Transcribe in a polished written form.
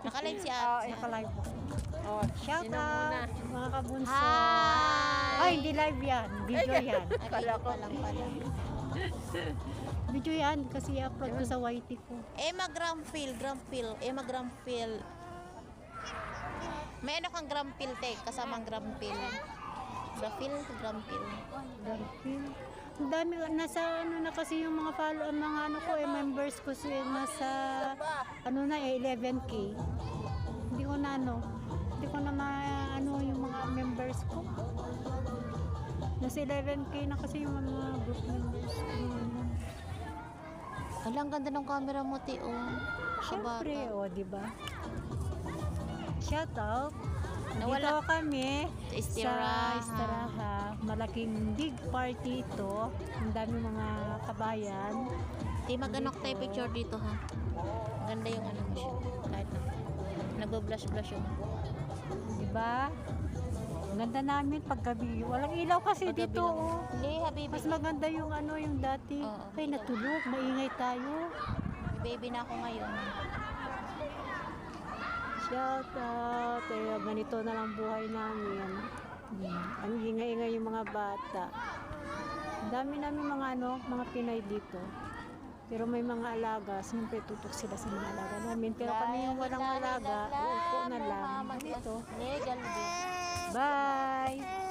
Naka-live si Oh, ate. naka-live po. Oh, shout Sino out mga kabunso. Hi! Ay, hindi live yan. Video yan. Ay, video pa lang pala. Video yan kasi i-upload ko sa YT ko. Emma Grampil. Emma Grampil. May ano kang Grampil, te, kasamang Grampil. Grampil. Garfield. Ang dami, nasa ano na kasi yung mga follow, mga ano ko members ko nasa ano na 11K. Hindi ko na ano yung mga members ko. Nasa 11K na kasi yung mga group members ko. Ala, ang ganda ng camera mo, te, oh. Sa Siyempre, bata. di ba? Shout out. Nawala. Dito kami Istiraha. sa Istiraha. Malaking big party ito. Ang dami mga kabayan. Te, mag-anak tayo picture dito, ha? Ganda yung ano mo siya. Kahit na. Nagbo-blush-blush yung. Di ba? Ang ganda namin paggabi. Walang ilaw kasi Paggabi dito. lang. Oh. Hindi, habibi. Mas maganda yung ano yung dati. Oo. Ay, natulog. Maingay tayo. May baby na ako ngayon. Shout out. Eh, ganito na lang buhay namin. Ang ingay-ingay yung mga bata. Ang dami namin mga mga Pinay dito. Pero may mga alaga. Siyempre tutok sila sa mga alaga namin. Pero kami yung walang alaga, uupo na lang. Dito. Legal, baby. Bye!